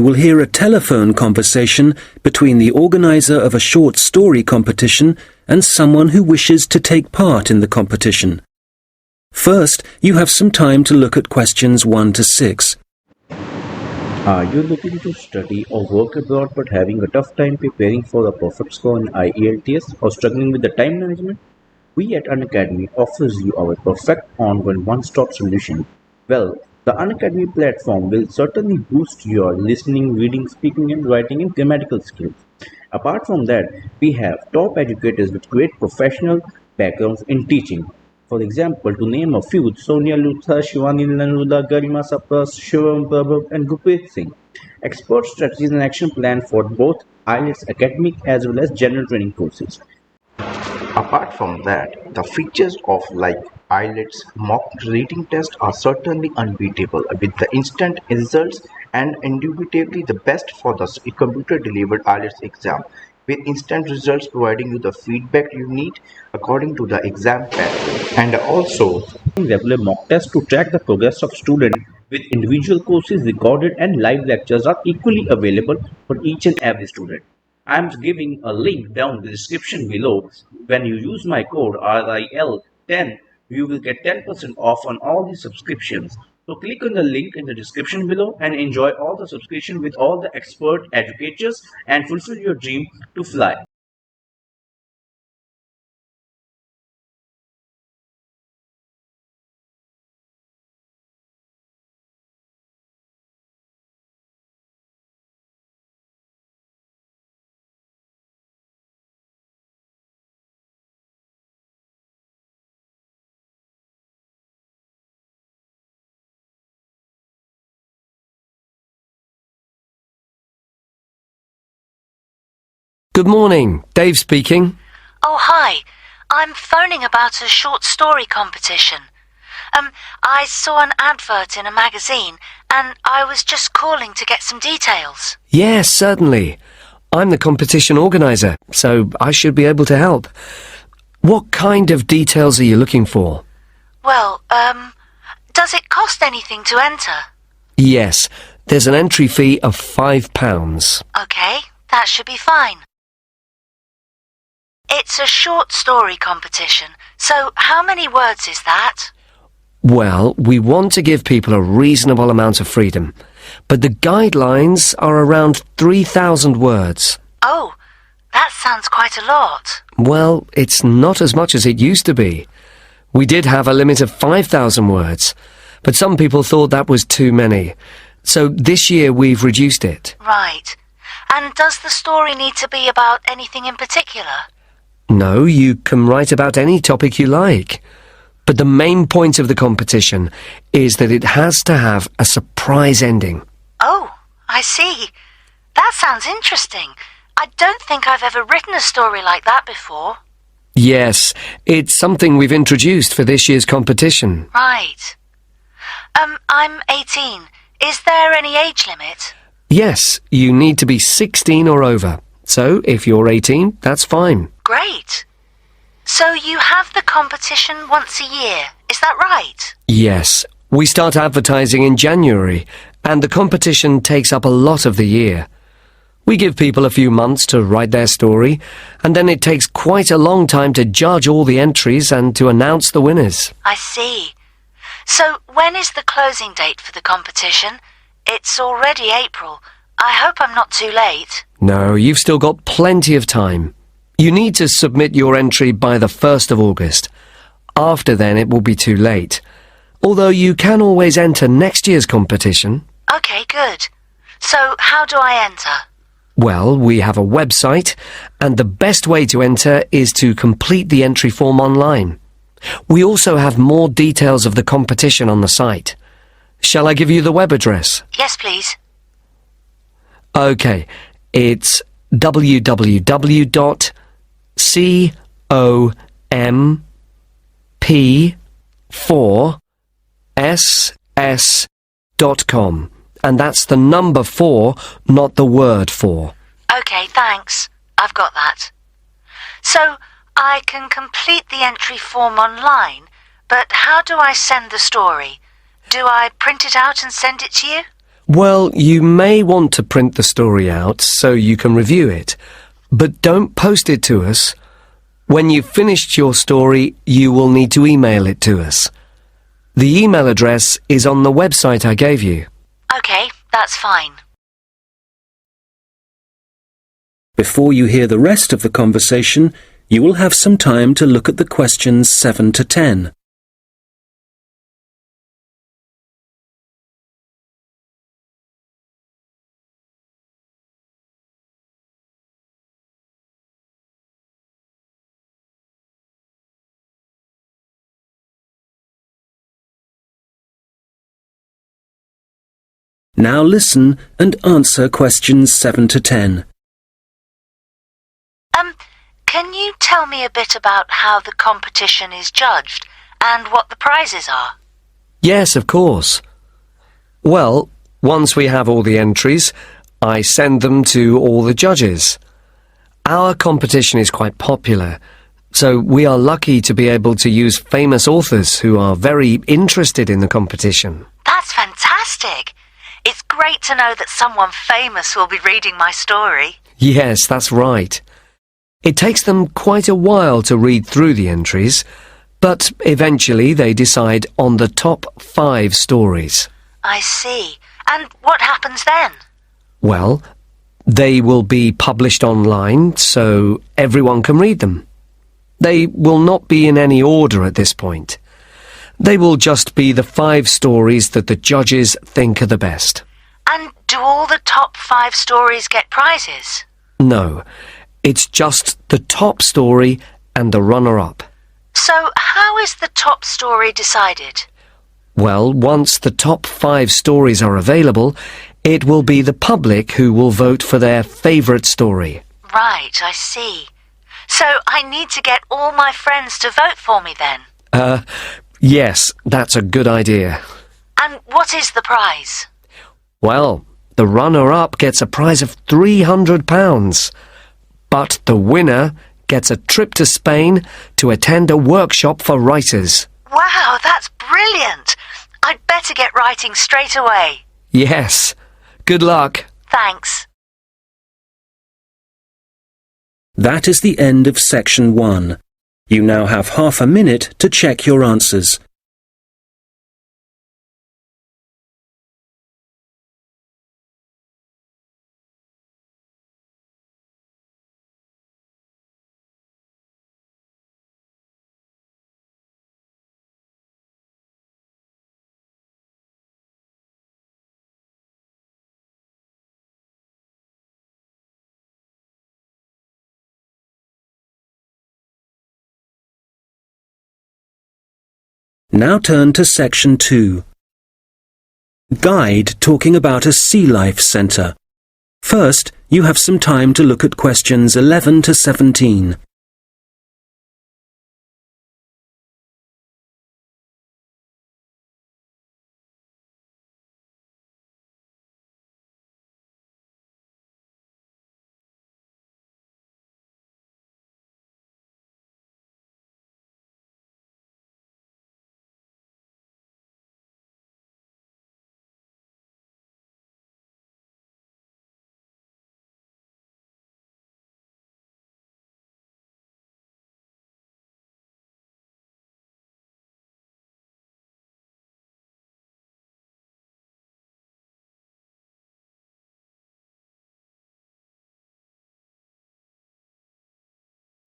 will hear a telephone conversation between the organizer of a short story competition and someone who wishes to take part in the competition. First, you have some time to look at questions 1 to 6. Are you looking to study or work abroad but having a tough time preparing for a perfect score in Ielts or struggling with the time management? We at Unacademy offers you our perfect one-stop solution. Well, the Unacademy platform will certainly boost your listening, reading, speaking and writing and grammatical skills. Apart from that, we have top educators with great professional backgrounds in teaching. For example, to name a few, Sonia Luther, Shivani Nanuda, Garima Sapras, Shivam Prabhu, and Gurpreet Singh. Expert strategies and action plan for both IELTS academic as well as general training courses. Apart from that, the features of like IELTS mock reading test are certainly unbeatable with the instant results and indubitably the best for the computer delivered IELTS exam with instant results providing you the feedback you need according to the exam pattern and also regular mock tests to track the progress of students with individual courses recorded and live lectures are equally available for each and every student. I'm giving a link down in the description below. When you use my code RIL10, you will get 10% off on all the subscriptions. So click on the link in the description below and enjoy all the subscription with all the expert educators and fulfill your dream to fly. Good morning, Dave speaking. Oh, hi. I'm phoning about a short story competition. I saw an advert in a magazine and I was just calling to get some details. Yes, certainly. I'm the competition organizer, so I should be able to help. What kind of details are you looking for? Well, does it cost anything to enter? Yes, there's an entry fee of £5. Okay, that should be fine. It's a short story competition, so how many words is that? Well, we want to give people a reasonable amount of freedom, but the guidelines are around 3,000 words. Oh, that sounds quite a lot. Well, it's not as much as it used to be. We did have a limit of 5,000 words, but some people thought that was too many. So this year we've reduced it. Right. And does the story need to be about anything in particular? No, you can write about any topic you like. But the main point of the competition is that it has to have a surprise ending. Oh, I see. That sounds interesting. I don't think I've ever written a story like that before. Yes, it's something we've introduced for this year's competition. Right. I'm 18. Is there any age limit? Yes, you need to be 16 or over. So, if you're 18, that's fine. Great. So you have the competition once a year, is that right? Yes, we start advertising in January, and the competition takes up a lot of the year. We give people a few months to write their story, and then it takes quite a long time to judge all the entries and to announce the winners. I see. So when is the closing date for the competition? It's already April. I hope I'm not too late. No, you've still got plenty of time. You need to submit your entry by the 1st of August. After then, it will be too late. Although you can always enter next year's competition. Okay, good. So how do I enter? Well, we have a website, and the best way to enter is to complete the entry form online. We also have more details of the competition on the site. Shall I give you the web address? Yes, please. Okay, it's www.comp4ss.com, and that's the number 4, not the word 4. Okay, thanks. I've got that. So, I can complete the entry form online, but how do I send the story? Do I print it out and send it to you? Well, you may want to print the story out so you can review it, but don't post it to us. When you've finished your story, you will need to email it to us. The email address is on the website I gave you. Okay, that's fine. Before you hear the rest of the conversation, you will have some time to look at the questions 7 to 10. Now listen and answer questions 7 to 10. Can you tell me a bit about how the competition is judged and what the prizes are? Yes, of course. Well, once we have all the entries, I send them to all the judges. Our competition is quite popular, so we are lucky to be able to use famous authors who are very interested in the competition. That's fantastic! It's great to know that someone famous will be reading my story. Yes, that's right. It takes them quite a while to read through the entries, but eventually they decide on the top 5 stories. I see. And what happens then? Well, they will be published online so everyone can read them. They will not be in any order at this point. They will just be the 5 stories that the judges think are the best. And do all the top 5 stories get prizes? No, it's just the top story and the runner-up. So how is the top story decided? Well, once the top 5 stories are available, it will be the public who will vote for their favourite story. Right, I see. So I need to get all my friends to vote for me then? Yes, that's a good idea. And what is the prize? Well, the runner-up gets a prize of £300. But the winner gets a trip to Spain to attend a workshop for writers. Wow, that's brilliant! I'd better get writing straight away. Yes. Good luck. Thanks. That is the end of section 1. You now have half a minute to check your answers. Now turn to section 2. Guide talking about a sea life centre. First, you have some time to look at questions 11 to 17.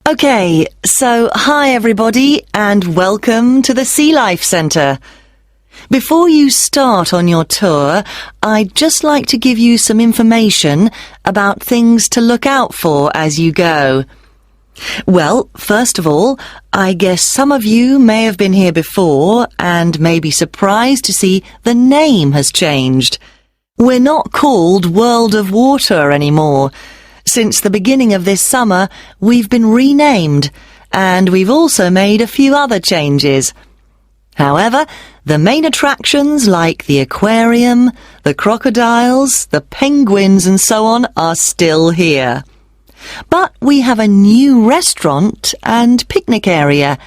Okay, so hi everybody and welcome to the Sea Life Centre. Before you start on your tour, I'd just like to give you some information about things to look out for as you go. Well, first of all, I guess some of you may have been here before and may be surprised to see the name has changed. We're not called World of Water anymore. Since the beginning of this summer, we've been renamed, and we've also made a few other changes. However, the main attractions like the aquarium, the crocodiles, the penguins and so on are still here. But we have a new restaurant and picnic area,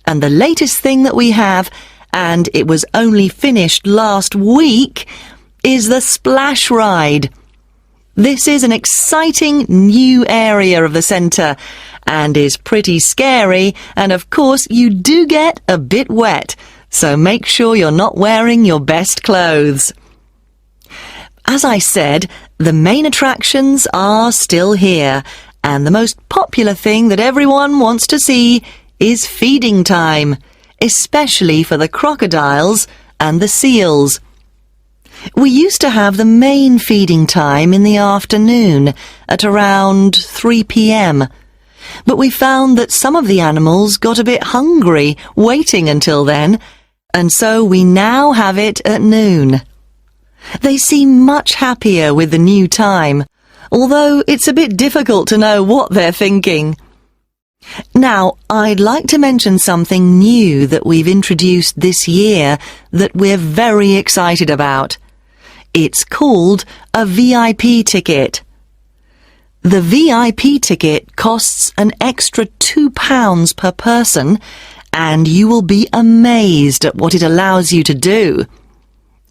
and the latest thing that we have, and it was only finished last week, is the splash ride. This is an exciting new area of the centre and is pretty scary, and of course you do get a bit wet, so make sure you're not wearing your best clothes. As I said, the main attractions are still here, and the most popular thing that everyone wants to see is feeding time, especially for the crocodiles and the seals. We used to have the main feeding time in the afternoon at around 3 p.m, but we found that some of the animals got a bit hungry waiting until then, and so we now have it at noon. They seem much happier with the new time, although it's a bit difficult to know what they're thinking. Now, I'd like to mention something new that we've introduced this year that we're very excited about. It's called a VIP ticket. The VIP ticket costs an extra £2 per person, and you will be amazed at what it allows you to do.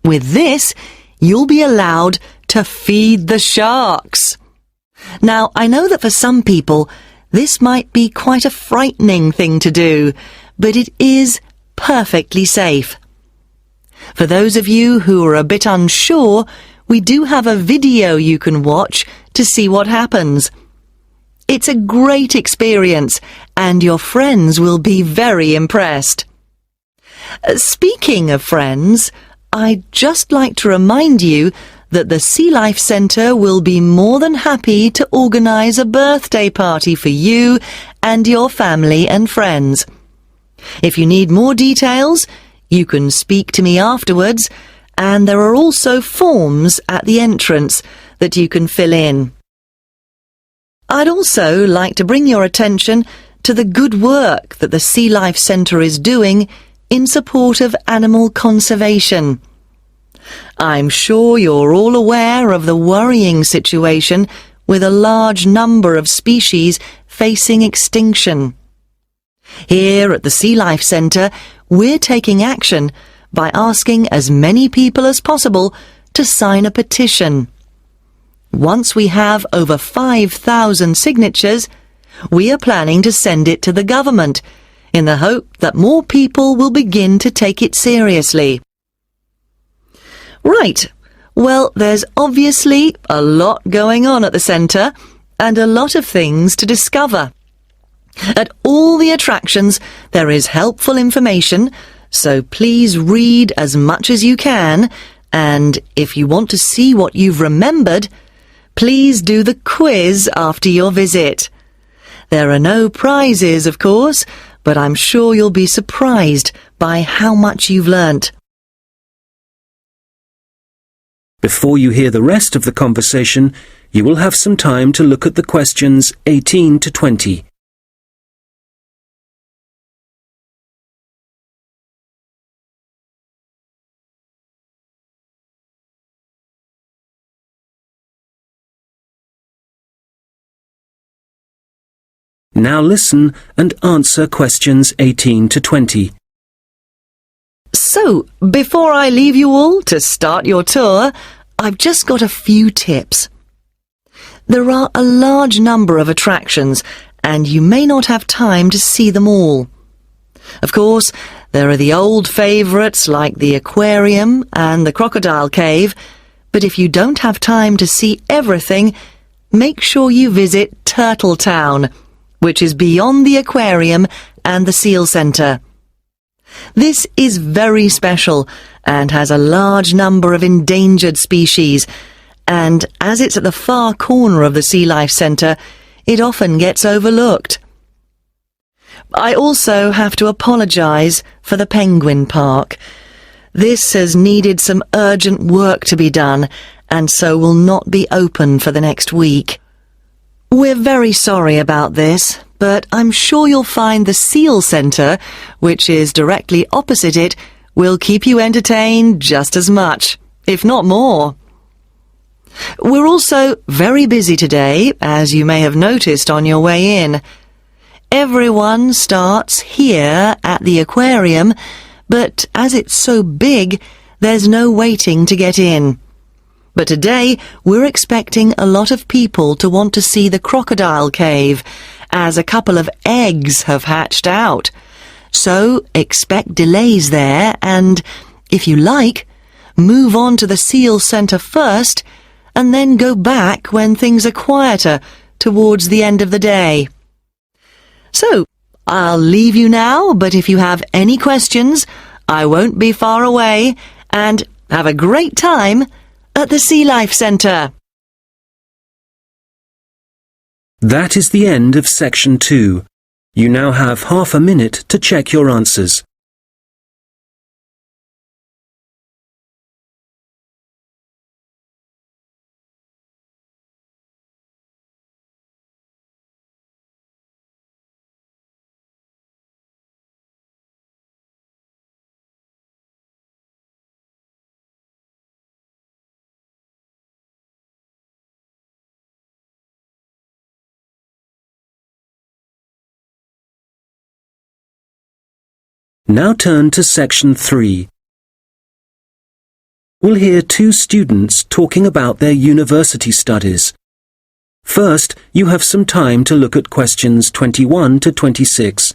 With this, you'll be allowed to feed the sharks. Now, I know that for some people, this might be quite a frightening thing to do, but it is perfectly safe. For those of you who are a bit unsure, we do have a video you can watch to see what happens. It's a great experience, and your friends will be very impressed. Speaking of friends, I'd just like to remind you that the Sea Life Centre will be more than happy to organise a birthday party for you and your family and friends. If you need more details, you can speak to me afterwards, and there are also forms at the entrance that you can fill in. I'd also like to bring your attention to the good work that the Sea Life Centre is doing in support of animal conservation. I'm sure you're all aware of the worrying situation with a large number of species facing extinction. Here at the Sea Life Centre, we're taking action by asking as many people as possible to sign a petition. Once we have over 5,000 signatures, we are planning to send it to the government in the hope that more people will begin to take it seriously. Right, well, there's obviously a lot going on at the centre and a lot of things to discover. At all the attractions, there is helpful information, so please read as much as you can, and if you want to see what you've remembered, please do the quiz after your visit. There are no prizes, of course, but I'm sure you'll be surprised by how much you've learnt. Before you hear the rest of the conversation, you will have some time to look at the questions 18 to 20. Now listen and answer questions 18 to 20. So, before I leave you all to start your tour, I've just got a few tips. There are a large number of attractions, and you may not have time to see them all. Of course, there are the old favourites like the aquarium and the crocodile cave, but if you don't have time to see everything, make sure you visit Turtle Town, which is beyond the aquarium and the seal centre. This is very special and has a large number of endangered species, and as it's at the far corner of the Sea Life Centre, it often gets overlooked. I also have to apologise for the Penguin Park. This has needed some urgent work to be done, and so will not be open for the next week. We're very sorry about this, but I'm sure you'll find the Seal Centre, which is directly opposite it, will keep you entertained just as much, if not more. We're also very busy today, as you may have noticed on your way in. Everyone starts here at the aquarium, but as it's so big, there's no waiting to get in. But today we're expecting a lot of people to want to see the crocodile cave, as a couple of eggs have hatched out. So expect delays there and, if you like, move on to the seal centre first and then go back when things are quieter towards the end of the day. So, I'll leave you now, but if you have any questions, I won't be far away, and have a great time at the Sea Life Centre. That is the end of section 2. You now have half a minute to check your answers. Now turn to section 3. We'll hear two students talking about their university studies. First, you have some time to look at questions 21 to 26.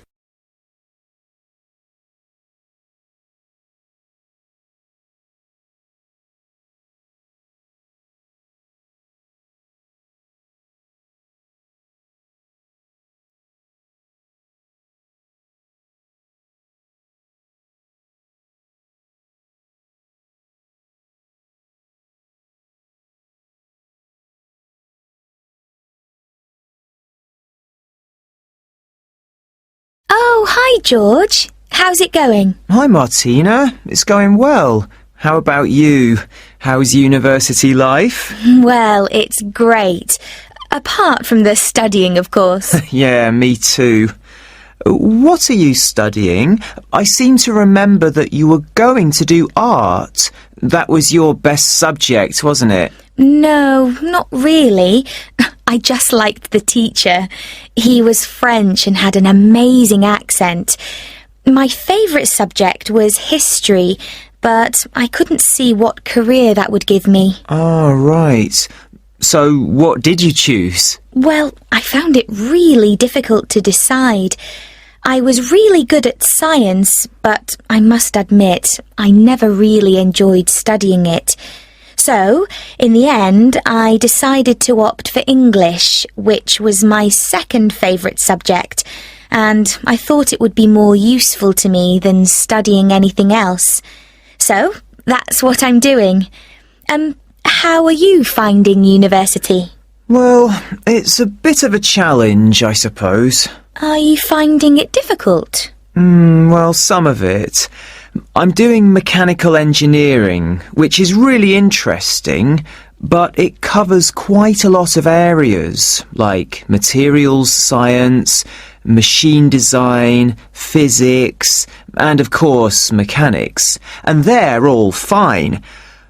Oh, hi, George. How's it going? Hi, Martina. It's going well. How about you? How's university life? Well, it's great. Apart from the studying, of course. Yeah, me too. What are you studying? I seem to remember that you were going to do art. That was your best subject, wasn't it? No, not really. I just liked the teacher. He was French and had an amazing accent. My favourite subject was history, but I couldn't see what career that would give me. Oh, right. So what did you choose? Well, I found it really difficult to decide. I was really good at science, but I must admit, I never really enjoyed studying it. So, in the end, I decided to opt for English, which was my second favourite subject, and I thought it would be more useful to me than studying anything else. So, that's what I'm doing. How are you finding university? Well, it's a bit of a challenge, I suppose. Are you finding it difficult? Well, some of it. I'm doing mechanical engineering, which is really interesting, but it covers quite a lot of areas, like materials science, machine design, physics, and of course mechanics. And they're all fine.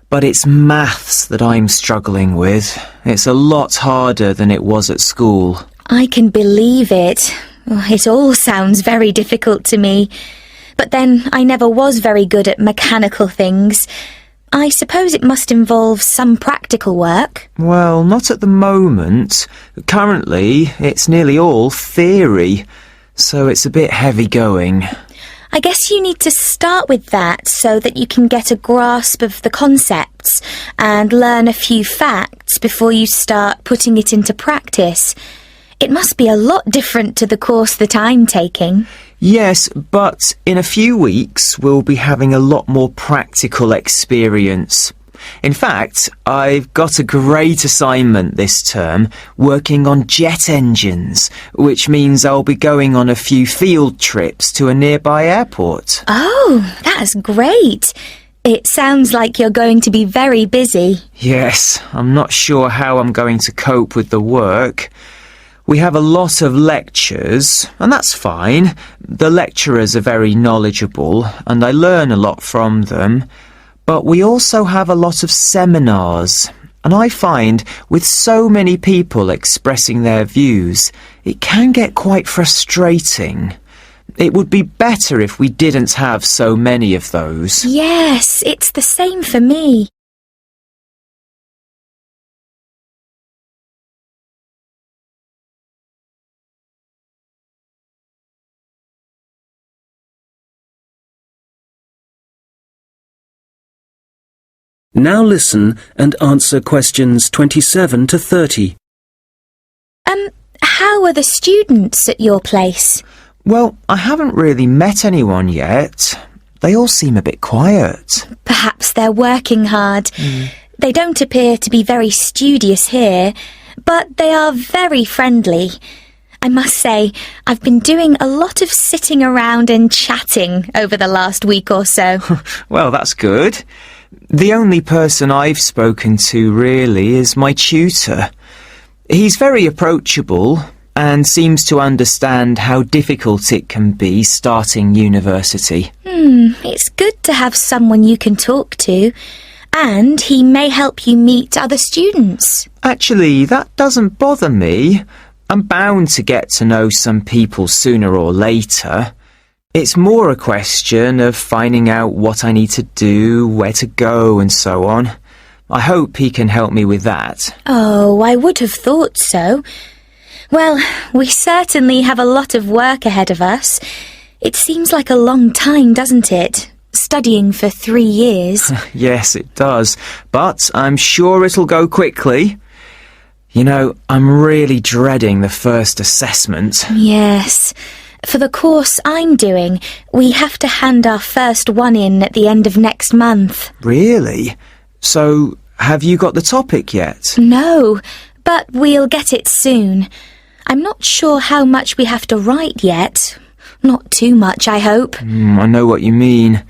But it's maths that I'm struggling with. It's a lot harder than it was at school. I can believe it. It all sounds very difficult to me. But then I never was very good at mechanical things. I suppose it must involve some practical work. Well, not at the moment. Currently, it's nearly all theory, so it's a bit heavy going. I guess you need to start with that so that you can get a grasp of the concepts and learn a few facts before you start putting it into practice. It must be a lot different to the course that I'm taking. Yes, but in a few weeks we'll be having a lot more practical experience. In fact, I've got a great assignment this term working on jet engines, which means I'll be going on a few field trips to a nearby airport. Oh, that's great. It sounds like you're going to be very busy. Yes, I'm not sure how I'm going to cope with the work. We have a lot of lectures, and that's fine. The lecturers are very knowledgeable, and I learn a lot from them. But we also have a lot of seminars, and I find with so many people expressing their views, it can get quite frustrating. It would be better if we didn't have so many of those. Yes, it's the same for me. Now listen and answer questions 27 to 30. How are the students at your place? Well, I haven't really met anyone yet. They all seem a bit quiet. Perhaps they're working hard. They don't appear to be very studious here, but they are very friendly. I must say, I've been doing a lot of sitting around and chatting over the last week or so. Well, that's good. The only person I've spoken to really is my tutor. He's very approachable and seems to understand how difficult it can be starting university. It's good to have someone you can talk to, and he may help you meet other students. Actually, that doesn't bother me. I'm bound to get to know some people sooner or later. It's more a question of finding out what I need to do, where to go, and so on. I hope he can help me with that. Oh, I would have thought so. Well, we certainly have a lot of work ahead of us. It seems like a long time, doesn't it? Studying for 3 years. Yes, it does. But I'm sure it'll go quickly. You know, I'm really dreading the first assessment. Yes. For the course I'm doing, we have to hand our first one in at the end of next month. Really? So, have you got the topic yet? No, but we'll get it soon. I'm not sure how much we have to write yet. Not too much, I hope. I know what you mean.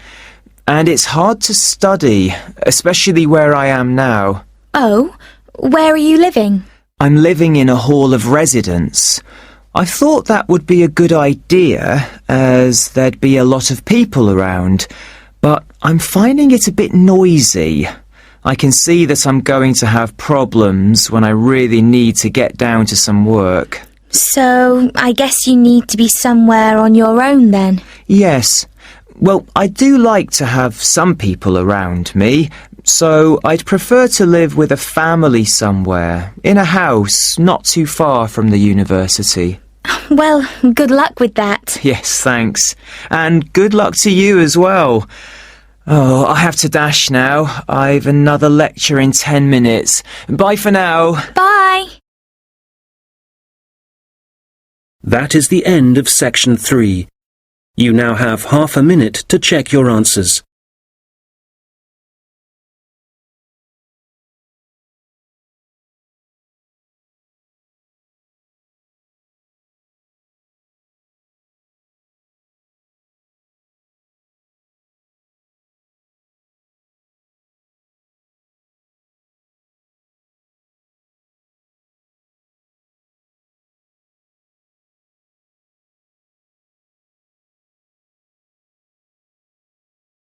And it's hard to study, especially where I am now. Oh, where are you living? I'm living in a hall of residence. I thought that would be a good idea, as there'd be a lot of people around, but I'm finding it a bit noisy. I can see that I'm going to have problems when I really need to get down to some work. So, I guess you need to be somewhere on your own then? Yes. Well, I do like to have some people around me, so I'd prefer to live with a family somewhere, in a house not too far from the university. Well, good luck with that. Yes, thanks. And good luck to you as well. Oh, I have to dash now. I've another lecture in 10 minutes. Bye for now. Bye! That is the end of section 3. You now have half a minute to check your answers.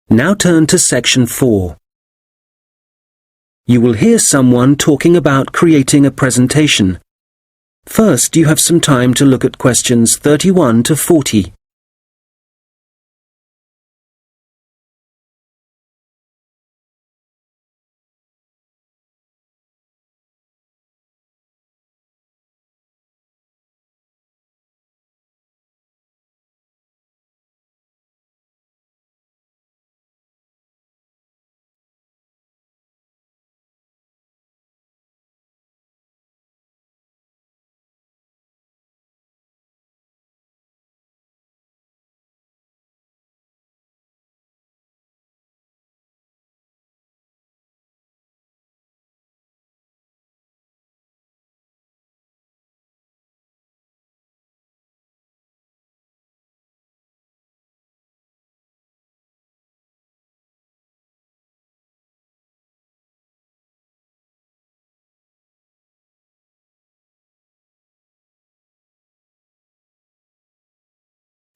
Now turn to section 4. You will hear someone talking about creating a presentation. First, you have some time to look at questions 31 to 40.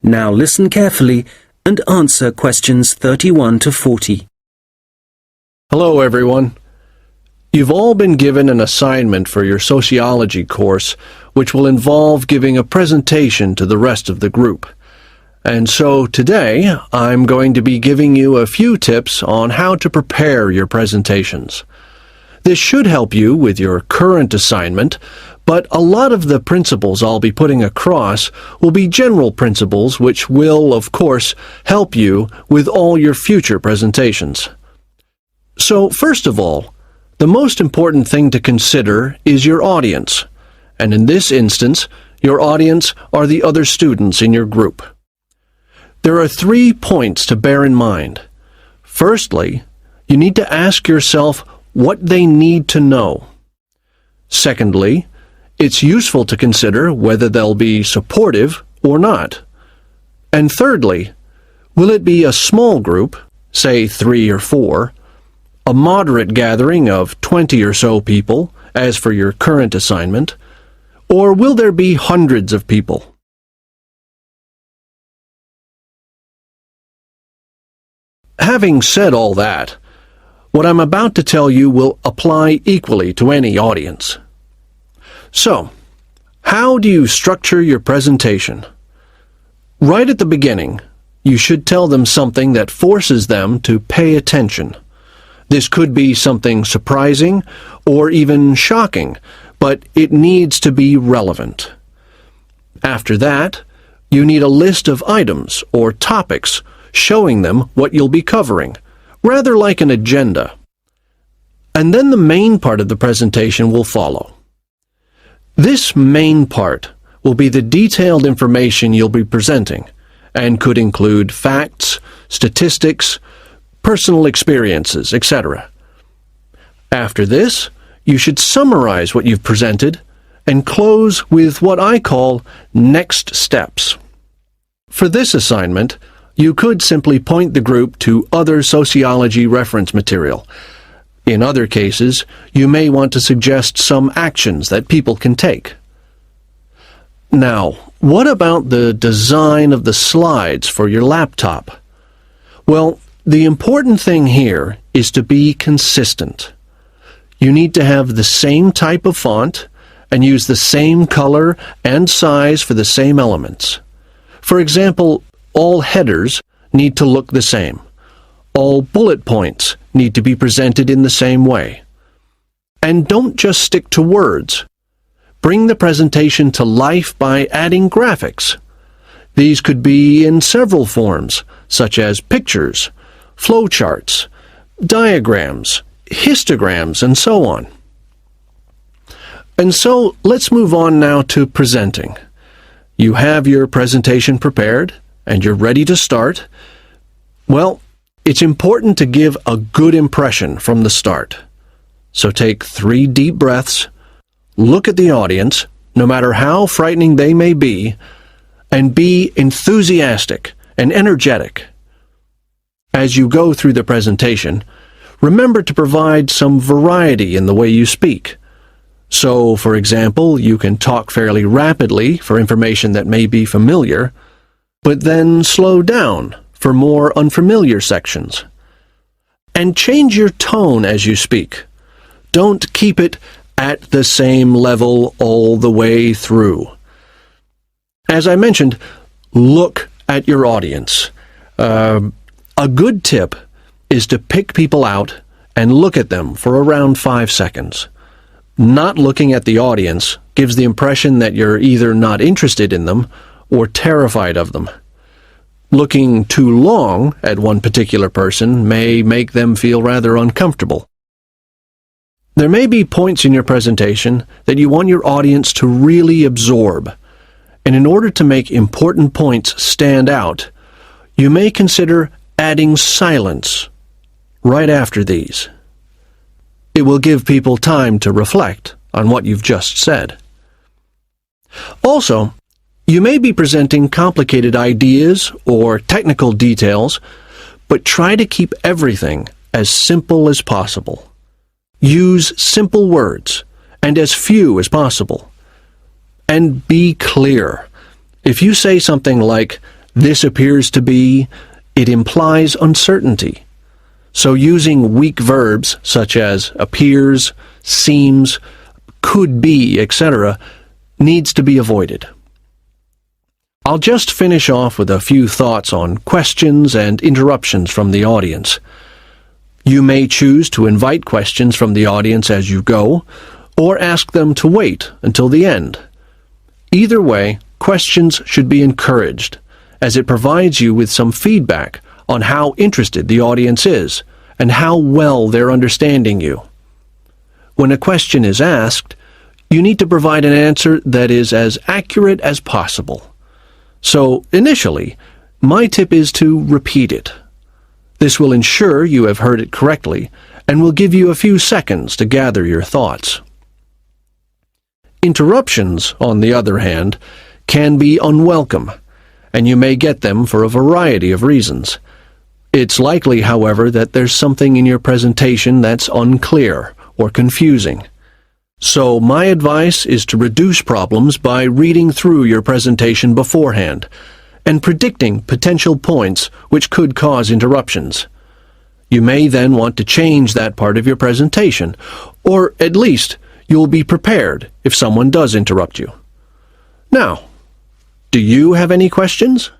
Now listen carefully and answer questions 31 to 40. Hello, everyone. You've all been given an assignment for your sociology course, which will involve giving a presentation to the rest of the group. And so today, I'm going to be giving you a few tips on how to prepare your presentations. This should help you with your current assignment, but a lot of the principles I'll be putting across will be general principles which will, of course, help you with all your future presentations. So, first of all, the most important thing to consider is your audience, and in this instance, your audience are the other students in your group. There are 3 points to bear in mind. Firstly, you need to ask yourself what they need to know. Secondly, it's useful to consider whether they'll be supportive or not. And thirdly, will it be a small group, say 3 or 4, a moderate gathering of 20 or so people, as for your current assignment, or will there be hundreds of people? Having said all that, what I'm about to tell you will apply equally to any audience. So, how do you structure your presentation? Right at the beginning, you should tell them something that forces them to pay attention. This could be something surprising or even shocking, but it needs to be relevant. After that, you need a list of items or topics showing them what you'll be covering, rather like an agenda. And then the main part of the presentation will follow. This main part will be the detailed information you'll be presenting, and could include facts, statistics, personal experiences, etc. After this, you should summarize what you've presented and close with what I call next steps. For this assignment, you could simply point the group to other sociology reference material. In other cases, you may want to suggest some actions that people can take. Now, what about the design of the slides for your laptop? Well, the important thing here is to be consistent. You need to have the same type of font and use the same color and size for the same elements. For example, all headers need to look the same. All bullet points need to be presented in the same way. And don't just stick to words. Bring the presentation to life by adding graphics. These could be in several forms, such as pictures, flowcharts, diagrams, histograms, and so on. And so, let's move on now to presenting. You have your presentation prepared, and you're ready to start. Well, it's important to give a good impression from the start. So take 3 deep breaths, look at the audience, no matter how frightening they may be, and be enthusiastic and energetic. As you go through the presentation, remember to provide some variety in the way you speak. So, for example, you can talk fairly rapidly for information that may be familiar, but then slow down for more unfamiliar sections. And change your tone as you speak. Don't keep it at the same level all the way through. As I mentioned, look at your audience. A good tip is to pick people out and look at them for around 5 seconds. Not looking at the audience gives the impression that you're either not interested in them or terrified of them. Looking too long at one particular person may make them feel rather uncomfortable. There may be points in your presentation that you want your audience to really absorb, and in order to make important points stand out, you may consider adding silence right after these. It will give people time to reflect on what you've just said. Also, you may be presenting complicated ideas or technical details, but try to keep everything as simple as possible. Use simple words and as few as possible. And be clear. If you say something like, "This appears to be," it implies uncertainty. So using weak verbs such as appears, seems, could be, etc., needs to be avoided. I'll just finish off with a few thoughts on questions and interruptions from the audience. You may choose to invite questions from the audience as you go, or ask them to wait until the end. Either way, questions should be encouraged, as it provides you with some feedback on how interested the audience is, and how well they're understanding you. When a question is asked, you need to provide an answer that is as accurate as possible. So, initially, my tip is to repeat it. This will ensure you have heard it correctly and will give you a few seconds to gather your thoughts. Interruptions, on the other hand, can be unwelcome, and you may get them for a variety of reasons. It's likely, however, that there's something in your presentation that's unclear or confusing. So my advice is to reduce problems by reading through your presentation beforehand and predicting potential points which could cause interruptions. You may then want to change that part of your presentation, or at least you'll be prepared if someone does interrupt you. Now, do you have any questions?